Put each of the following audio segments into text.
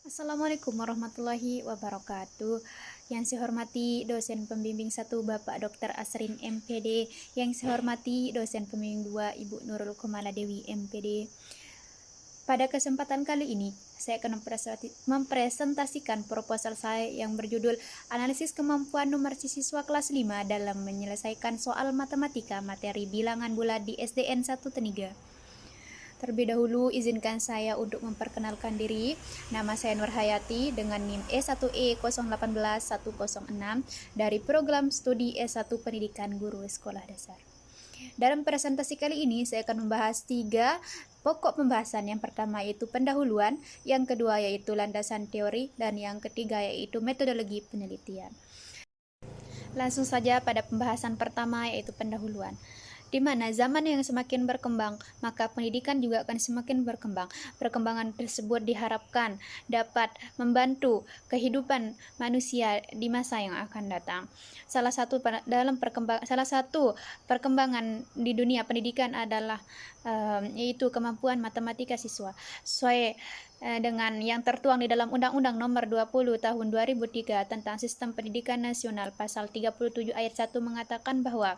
Assalamualaikum warahmatullahi wabarakatuh. Yang saya hormati dosen pembimbing 1 Bapak Dr. Asrin MPD, yang saya hormati dosen pembimbing 2 Ibu Nurul Komaladewi MPD. Pada kesempatan kali ini, saya akan mempresentasikan proposal saya yang berjudul Analisis Kemampuan Numerasi Siswa Kelas 5 dalam Menyelesaikan Soal Matematika Materi Bilangan Bulat di SDN 1 Teniga. Terlebih dahulu, izinkan saya untuk memperkenalkan diri. Nama saya Nur Hayati dengan NIM E1E018106 dari Program Studi S1 Pendidikan Guru Sekolah Dasar. Dalam presentasi kali ini, saya akan membahas 3 pokok pembahasan. Yang pertama yaitu pendahuluan, yang kedua yaitu landasan teori, dan yang ketiga yaitu metodologi penelitian. Langsung saja pada pembahasan pertama yaitu pendahuluan. Di mana zaman yang semakin berkembang, maka pendidikan juga akan semakin berkembang. Perkembangan tersebut diharapkan dapat membantu kehidupan manusia di masa yang akan datang. Salah satu perkembangan di dunia pendidikan adalah yaitu kemampuan matematika siswa. Sesuai dengan yang tertuang di dalam Undang-Undang Nomor 20 Tahun 2003 tentang Sistem Pendidikan Nasional, Pasal 37 Ayat 1 mengatakan bahwa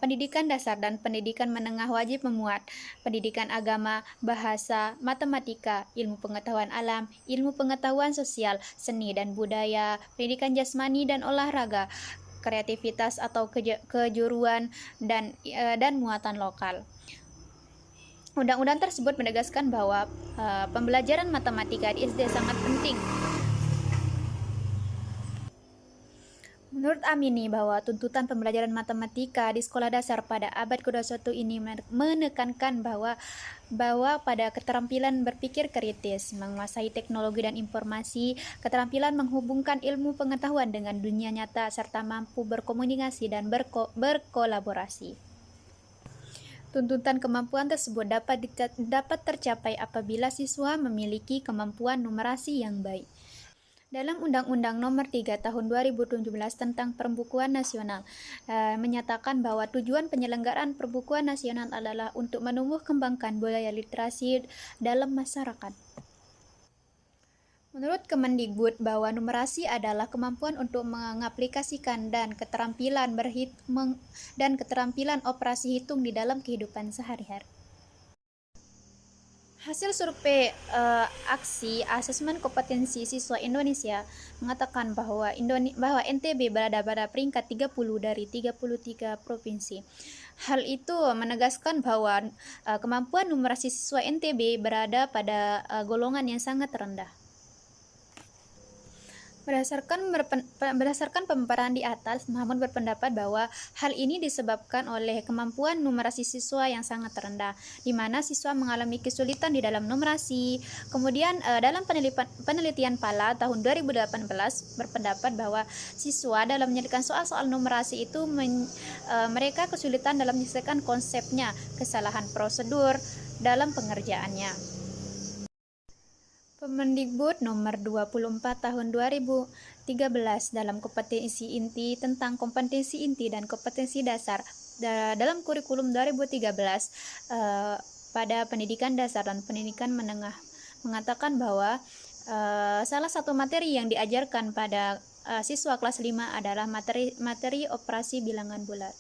pendidikan dasar dan pendidikan menengah wajib memuat pendidikan agama, bahasa, matematika, ilmu pengetahuan alam, ilmu pengetahuan sosial, seni dan budaya, pendidikan jasmani dan olahraga, kreativitas atau kejuruan, dan muatan lokal. Undang-undang tersebut menegaskan bahwa pembelajaran matematika di SD sangat penting. Menurut Amini, bahwa tuntutan pembelajaran matematika di sekolah dasar pada abad ke-21 ini menekankan bahwa pada keterampilan berpikir kritis, menguasai teknologi dan informasi, keterampilan menghubungkan ilmu pengetahuan dengan dunia nyata, serta mampu berkomunikasi dan berkolaborasi. Tuntutan kemampuan tersebut dapat tercapai apabila siswa memiliki kemampuan numerasi yang baik. Dalam Undang-Undang Nomor 3 Tahun 2017 tentang Perbukuan Nasional menyatakan bahwa tujuan penyelenggaraan perbukuan nasional adalah untuk menumbuh kembangkan budaya literasi dalam masyarakat. Menurut Kemendikbud, bahwa numerasi adalah kemampuan untuk mengaplikasikan dan keterampilan operasi hitung di dalam kehidupan sehari-hari. Hasil survei aksi asesmen kompetensi siswa Indonesia mengatakan bahwa NTB berada pada peringkat 30 dari 33 provinsi. Hal itu menegaskan bahwa kemampuan numerasi siswa NTB berada pada golongan yang sangat rendah. Berdasarkan pemaparan di atas, Muhammad berpendapat bahwa hal ini disebabkan oleh kemampuan numerasi siswa yang sangat rendah, di mana siswa mengalami kesulitan di dalam numerasi. Kemudian dalam penelitian PALA tahun 2018 berpendapat bahwa siswa dalam menyelesaikan soal-soal numerasi itu mereka kesulitan dalam menyelesaikan konsepnya, kesalahan prosedur dalam pengerjaannya. Permendikbud Nomor 24 Tahun 2013 dalam kompetensi inti tentang kompetensi inti dan kompetensi dasar dalam kurikulum 2013 pada pendidikan dasar dan pendidikan menengah mengatakan bahwa salah satu materi yang diajarkan pada siswa kelas 5 adalah materi operasi bilangan bulat.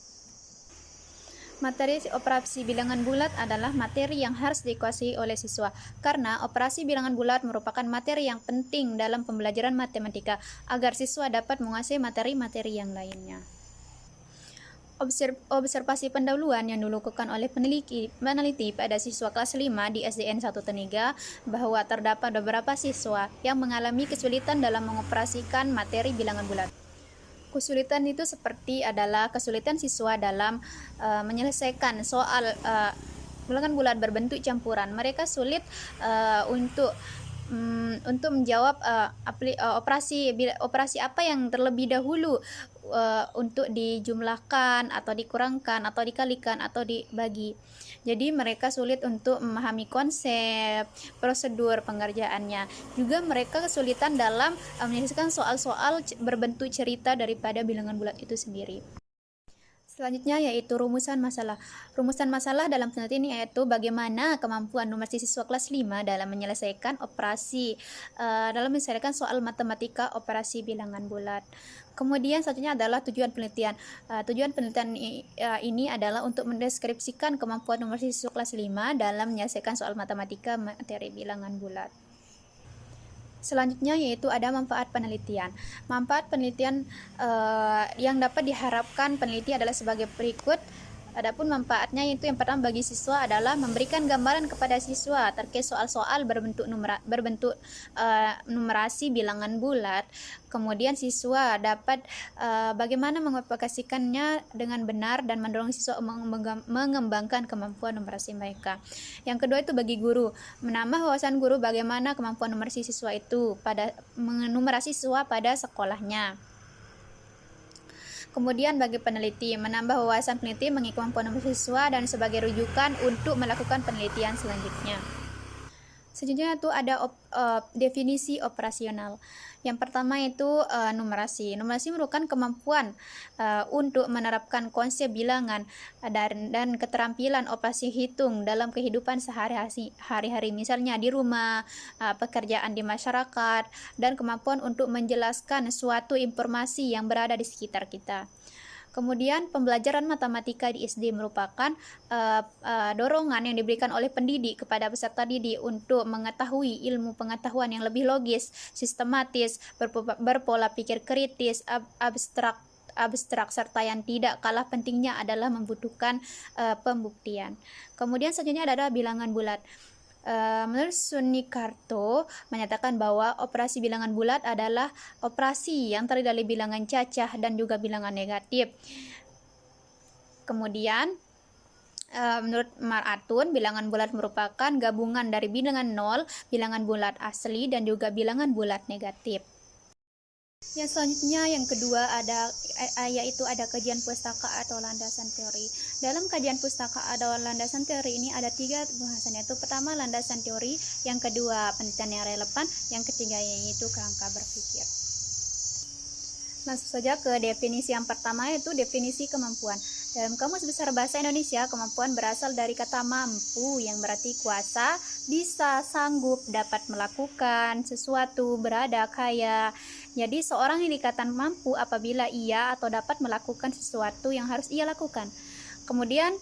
Materi operasi bilangan bulat adalah materi yang harus dikuasai oleh siswa, karena operasi bilangan bulat merupakan materi yang penting dalam pembelajaran matematika agar siswa dapat menguasai materi-materi yang lainnya. Observasi pendahuluan yang dilakukan oleh peneliti pada siswa kelas 5 di SDN 1 Teniga bahwa terdapat beberapa siswa yang mengalami kesulitan dalam mengoperasikan materi bilangan bulat. Kesulitan itu seperti adalah kesulitan siswa dalam menyelesaikan soal bilangan bulat berbentuk campuran. Mereka sulit untuk menjawab operasi apa yang terlebih dahulu untuk dijumlahkan atau dikurangkan atau dikalikan atau dibagi. Jadi mereka sulit untuk memahami konsep, prosedur pengerjaannya. Juga mereka kesulitan dalam menyelesaikan soal-soal berbentuk cerita daripada bilangan bulat itu sendiri. Selanjutnya yaitu rumusan masalah. Rumusan masalah dalam penelitian ini yaitu bagaimana kemampuan numerasi siswa kelas 5 dalam menyelesaikan soal matematika operasi bilangan bulat. Kemudian selanjutnya adalah tujuan penelitian. Tujuan penelitian ini adalah untuk mendeskripsikan kemampuan numerasi siswa kelas 5 dalam menyelesaikan soal matematika materi bilangan bulat. Selanjutnya yaitu ada manfaat penelitian. Manfaat penelitian yang dapat diharapkan peneliti adalah sebagai berikut. Adapun manfaatnya yaitu yang pertama bagi siswa adalah memberikan gambaran kepada siswa terkait soal-soal berbentuk numerasi bilangan bulat. Kemudian siswa dapat bagaimana mengaplikasikannya dengan benar dan mendorong siswa mengembangkan kemampuan numerasi mereka. Yang kedua itu bagi guru, menambah wawasan guru bagaimana kemampuan numerasi siswa itu pada menumerasi siswa pada sekolahnya. Kemudian bagi peneliti, menambah wawasan peneliti mengenai kemampuan siswa dan sebagai rujukan untuk melakukan penelitian selanjutnya. Selanjutnya itu ada definisi operasional. Yang pertama itu numerasi. Numerasi merupakan kemampuan untuk menerapkan konsep bilangan dan keterampilan operasi hitung dalam kehidupan sehari-hari, misalnya di rumah, pekerjaan di masyarakat, dan kemampuan untuk menjelaskan suatu informasi yang berada di sekitar kita. Kemudian pembelajaran matematika di SD merupakan dorongan yang diberikan oleh pendidik kepada peserta didik untuk mengetahui ilmu pengetahuan yang lebih logis, sistematis, berpola pikir kritis, abstrak serta yang tidak kalah pentingnya adalah membutuhkan pembuktian. Kemudian selanjutnya adalah bilangan bulat. Menurut Sunikarto menyatakan bahwa operasi bilangan bulat adalah operasi yang terdiri dari bilangan cacah dan juga bilangan negatif. Kemudian menurut Maratun, bilangan bulat merupakan gabungan dari bilangan nol, bilangan bulat asli, dan juga bilangan bulat negatif. Yang selanjutnya yang kedua yaitu ada kajian pustaka atau landasan teori. Dalam kajian pustaka atau landasan teori ini ada 3 pembahasan, yaitu pertama landasan teori, yang kedua penelitian yang relevan, yang ketiga yaitu kerangka berpikir. Langsung saja ke definisi yang pertama, yaitu definisi kemampuan. Dalam Kamus Besar Bahasa Indonesia, kemampuan berasal dari kata mampu yang berarti kuasa, bisa, sanggup, dapat melakukan sesuatu, berada, kaya. Jadi seorang yang dikatakan mampu apabila ia atau dapat melakukan sesuatu yang harus ia lakukan. Kemudian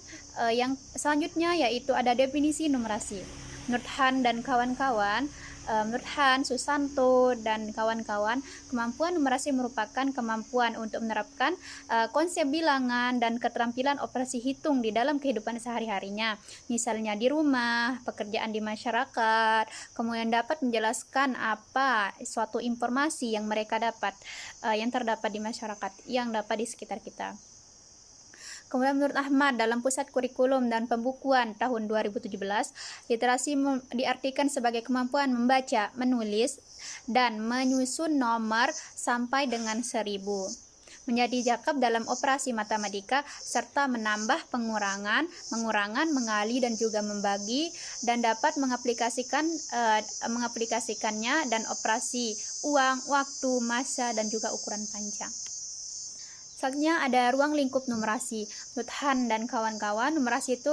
yang selanjutnya yaitu ada definisi numerasi. Menurut Han dan kawan-kawan, menurut Han, Susanto, dan kawan-kawan, kemampuan numerasi merupakan kemampuan untuk menerapkan konsep bilangan dan keterampilan operasi hitung di dalam kehidupan sehari-harinya. Misalnya di rumah, pekerjaan di masyarakat, kemudian dapat menjelaskan apa suatu informasi yang mereka dapat, yang terdapat di masyarakat, yang dapat di sekitar kita. Kemudian menurut Ahmad, dalam Pusat Kurikulum dan Pembukuan tahun 2017, literasi diartikan sebagai kemampuan membaca, menulis, dan menyusun nomor sampai dengan 1000. Menjadi jakab dalam operasi matematika, serta menambah pengurangan, mengurangan, mengali, dan juga membagi, dan dapat mengaplikasikannya dan operasi uang, waktu, massa, dan juga ukuran panjang. Selanjutnya ada ruang lingkup numerasi. Menurut Han dan kawan-kawan, numerasi itu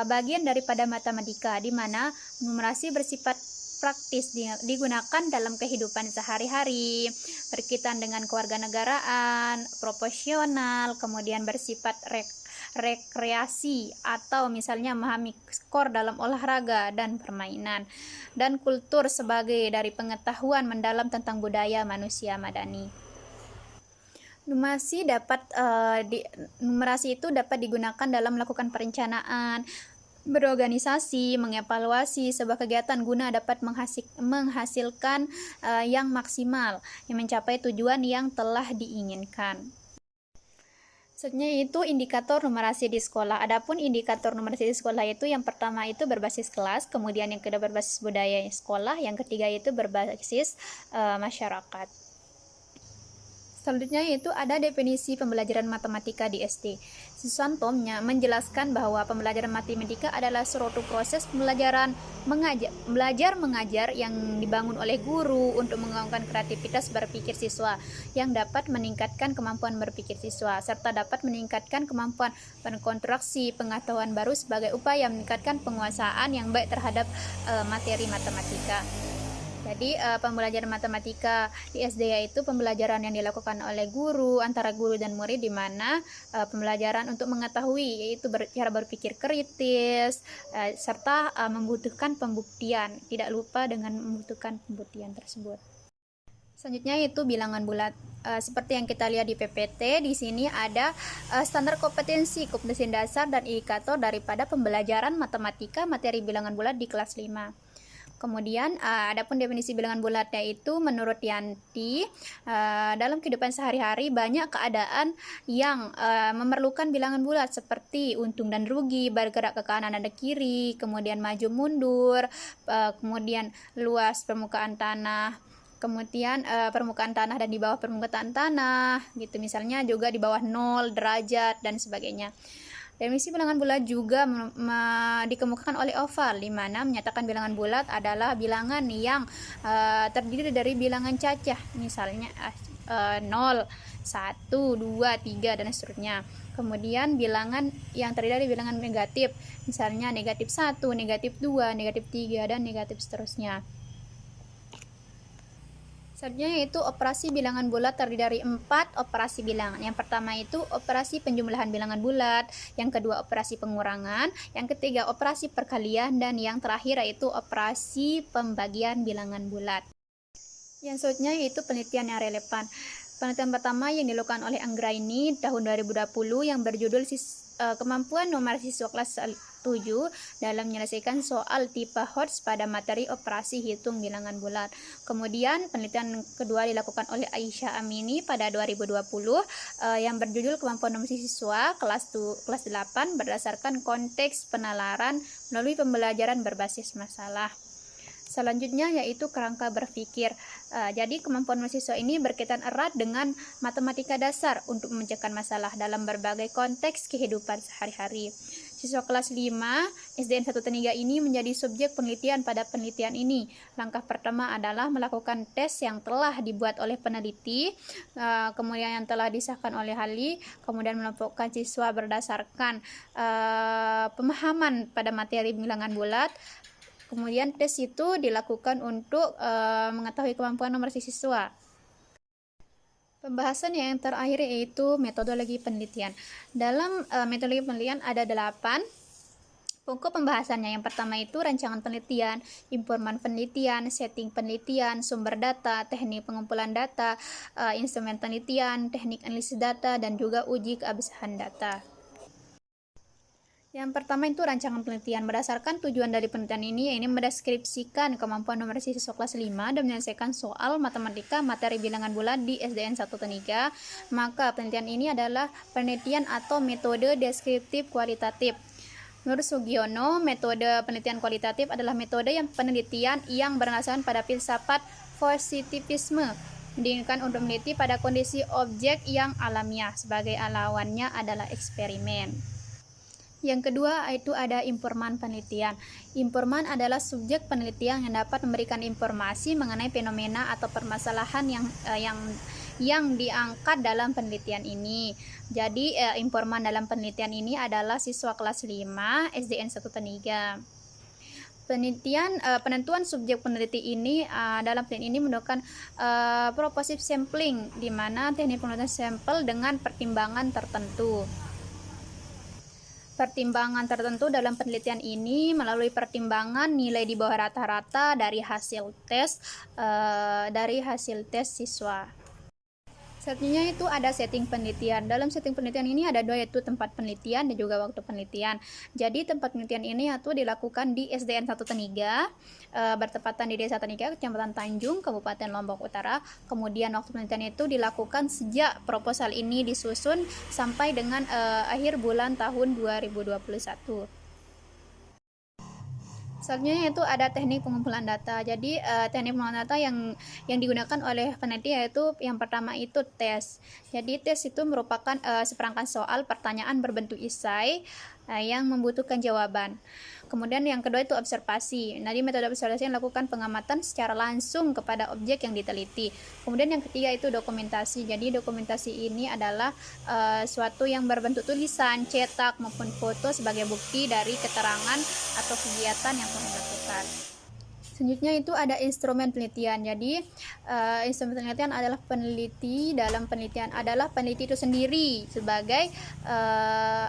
bagian daripada matematika, di mana numerasi bersifat praktis digunakan dalam kehidupan sehari-hari, berkaitan dengan kewarganegaraan, proporsional, kemudian bersifat rekreasi atau misalnya memahami skor dalam olahraga dan permainan, dan kultur sebagai dari pengetahuan mendalam tentang budaya manusia madani. Numerasi itu dapat digunakan dalam melakukan perencanaan, berorganisasi, mengevaluasi sebuah kegiatan guna dapat menghasilkan yang maksimal, yang mencapai tujuan yang telah diinginkan. Selanjutnya itu indikator numerasi di sekolah. Adapun indikator numerasi di sekolah itu yang pertama itu berbasis kelas, kemudian yang kedua berbasis budaya sekolah, yang ketiga itu berbasis masyarakat. Selanjutnya yaitu ada definisi pembelajaran matematika di SD. Susanto menjelaskan bahwa pembelajaran matematika adalah suatu proses pembelajaran belajar mengajar yang dibangun oleh guru untuk mengembangkan kreativitas berpikir siswa yang dapat meningkatkan kemampuan berpikir siswa serta dapat meningkatkan kemampuan berkonstruksi pengetahuan baru sebagai upaya meningkatkan penguasaan yang baik terhadap materi matematika. Jadi pembelajaran matematika di SD yaitu pembelajaran yang dilakukan oleh guru, antara guru dan murid, di mana pembelajaran untuk mengetahui yaitu cara berpikir kritis serta membutuhkan pembuktian. Tidak lupa dengan membutuhkan pembuktian tersebut. Selanjutnya yaitu bilangan bulat. Seperti yang kita lihat di PPT, di sini ada standar kompetensi dasar dan indikator daripada pembelajaran matematika materi bilangan bulat di kelas 5. Kemudian adapun definisi bilangan bulat yaitu menurut Yanti dalam kehidupan sehari-hari banyak keadaan yang memerlukan bilangan bulat seperti untung dan rugi, bergerak ke kanan dan ke kiri, kemudian maju mundur, kemudian luas permukaan tanah, kemudian permukaan tanah dan di bawah permukaan tanah gitu, misalnya juga di bawah 0 derajat dan sebagainya. Definisi bilangan bulat juga dikemukakan oleh Oval, di mana menyatakan bilangan bulat adalah bilangan yang terdiri dari bilangan cacah, misalnya 0, 1, 2, 3, dan seterusnya. Kemudian bilangan yang terdiri dari bilangan negatif, misalnya negatif 1, negatif 2, negatif 3, dan negatif seterusnya. Selanjutnya yaitu operasi bilangan bulat terdiri dari 4 operasi bilangan. Yang pertama itu operasi penjumlahan bilangan bulat, yang kedua operasi pengurangan, yang ketiga operasi perkalian, dan yang terakhir yaitu operasi pembagian bilangan bulat. Yang selanjutnya yaitu penelitian yang relevan. Penelitian pertama yang dilakukan oleh Anggraini tahun 2020 yang berjudul kemampuan nomor siswa kelas 7 dalam menyelesaikan soal tipe HOTS pada materi operasi hitung bilangan bulat. Kemudian penelitian kedua dilakukan oleh Aisyah Amini pada 2020 yang berjudul kemampuan nomor siswa kelas 8 berdasarkan konteks penalaran melalui pembelajaran berbasis masalah. Selanjutnya yaitu kerangka berpikir. Jadi kemampuan mahasiswa ini berkaitan erat dengan matematika dasar untuk memecahkan masalah dalam berbagai konteks kehidupan sehari-hari. Siswa kelas 5 SDN 1 Taniga ini menjadi subjek penelitian pada penelitian ini. Langkah pertama adalah melakukan tes yang telah dibuat oleh peneliti, kemudian yang telah disahkan oleh ahli, kemudian mengelompokkan siswa berdasarkan pemahaman pada materi bilangan bulat. Kemudian tes itu dilakukan untuk mengetahui kemampuan nomor siswa. Pembahasan yang terakhir yaitu metodologi penelitian. Dalam metodologi penelitian ada 8 pokok pembahasannya. Yang pertama itu rancangan penelitian, informan penelitian, setting penelitian, sumber data, teknik pengumpulan data, instrumen penelitian, teknik analisis data, dan juga uji keabsahan data. Yang pertama itu rancangan penelitian. Berdasarkan tujuan dari penelitian ini mendeskripsikan kemampuan nomor siswa kelas 5 dan menyelesaikan soal matematika materi bilangan bulat di SDN 1 Taniga. Maka penelitian ini adalah penelitian atau metode deskriptif kualitatif. Menurut Sugiono, metode penelitian kualitatif adalah metode penelitian yang berdasarkan pada filsafat positivisme, digunakan untuk meneliti pada kondisi objek yang alamiah, sebagai lawannya adalah eksperimen. Yang kedua itu ada informan penelitian. Informan adalah subjek penelitian yang dapat memberikan informasi mengenai fenomena atau permasalahan yang diangkat dalam penelitian ini. Jadi informan dalam penelitian ini adalah siswa kelas 5 SDN 1 Taniga. Penentuan subjek peneliti ini dalam penelitian ini menggunakan propositive sampling, di mana teknik penelitian sampel dengan pertimbangan tertentu. Pertimbangan tertentu dalam penelitian ini melalui pertimbangan nilai di bawah rata-rata dari hasil tes siswa. Selanjutnya itu ada setting penelitian. Dalam setting penelitian ini ada 2, yaitu tempat penelitian dan juga waktu penelitian. Jadi tempat penelitian ini itu dilakukan di SDN 1 Taniga, bertepatan di Desa Taniga, Kecamatan Tanjung, Kabupaten Lombok Utara. Kemudian waktu penelitian itu dilakukan sejak proposal ini disusun sampai dengan akhir bulan tahun 2021. Selanjutnya itu ada teknik pengumpulan data. Jadi teknik pengumpulan data yang digunakan oleh peneliti yaitu yang pertama itu tes. Jadi tes itu merupakan seperangkat soal pertanyaan berbentuk esai yang membutuhkan jawaban. Kemudian yang kedua itu observasi. Nah, di metode observasi yang melakukan pengamatan secara langsung kepada objek yang diteliti. Kemudian yang ketiga itu dokumentasi. Jadi dokumentasi ini adalah suatu yang berbentuk tulisan, cetak maupun foto sebagai bukti dari keterangan atau kegiatan yang telah dilakukan. Selanjutnya itu ada instrumen penelitian. Jadi instrumen penelitian adalah peneliti dalam penelitian adalah peneliti itu sendiri sebagai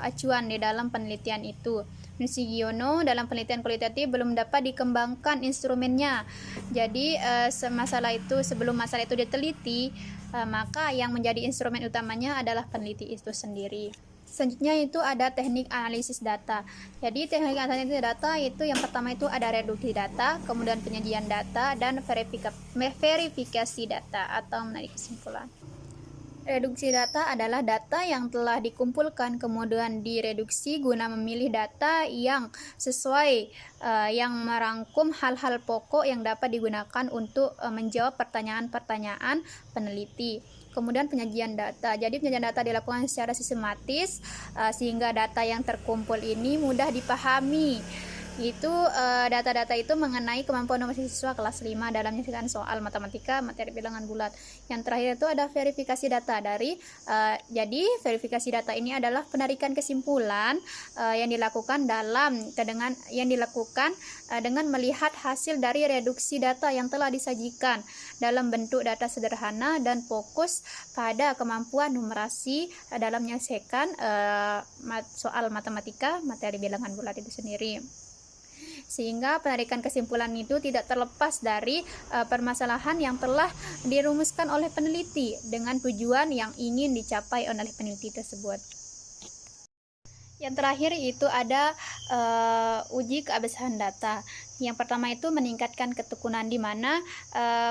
acuan di dalam penelitian itu. Nishigiono dalam penelitian kualitatif belum dapat dikembangkan instrumennya. Jadi sebelum masalah itu diteliti, maka yang menjadi instrumen utamanya adalah peneliti itu sendiri. Selanjutnya itu ada teknik analisis data. Jadi teknik analisis data itu yang pertama itu ada reduksi data, kemudian penyajian data, dan verifikasi data atau menarik kesimpulan. Reduksi data adalah data yang telah dikumpulkan kemudian direduksi guna memilih data yang sesuai yang merangkum hal-hal pokok yang dapat digunakan untuk menjawab pertanyaan-pertanyaan peneliti. Kemudian penyajian data. Jadi penyajian data dilakukan secara sistematis sehingga data yang terkumpul ini mudah dipahami. Itu data-data itu mengenai kemampuan mahasiswa kelas 5 dalam menyelesaikan soal matematika materi bilangan bulat. Yang terakhir itu ada verifikasi data dari jadi verifikasi data ini adalah penarikan kesimpulan yang dilakukan dengan melihat hasil dari reduksi data yang telah disajikan dalam bentuk data sederhana dan fokus pada kemampuan numerasi dalam menyelesaikan soal matematika materi bilangan bulat itu sendiri. Sehingga penarikan kesimpulan itu tidak terlepas dari permasalahan yang telah dirumuskan oleh peneliti dengan tujuan yang ingin dicapai oleh peneliti tersebut. Yang terakhir itu ada uji keabsahan data. Yang pertama itu meningkatkan ketekunan, di mana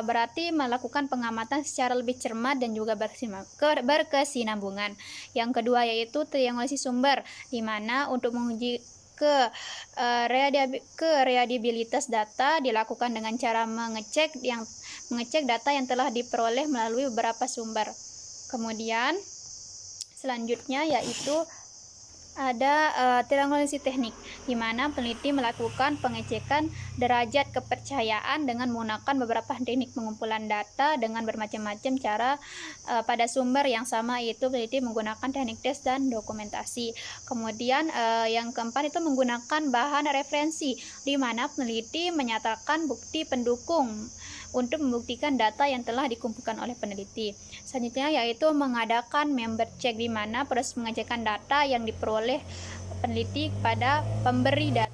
berarti melakukan pengamatan secara lebih cermat dan juga berkesinambungan. Yang kedua yaitu triangulasi sumber, di mana untuk menguji reliabilitas data dilakukan dengan cara mengecek data yang telah diperoleh melalui beberapa sumber. Kemudian selanjutnya yaitu ada triangulasi teknik, di mana peneliti melakukan pengecekan derajat kepercayaan dengan menggunakan beberapa teknik pengumpulan data dengan bermacam-macam cara pada sumber yang sama, yaitu peneliti menggunakan teknik tes dan dokumentasi. Kemudian yang keempat itu menggunakan bahan referensi, di mana peneliti menyatakan bukti pendukung untuk membuktikan data yang telah dikumpulkan oleh peneliti. Selanjutnya yaitu mengadakan member check, di mana proses pengecekan data yang diperoleh peneliti pada pemberi data.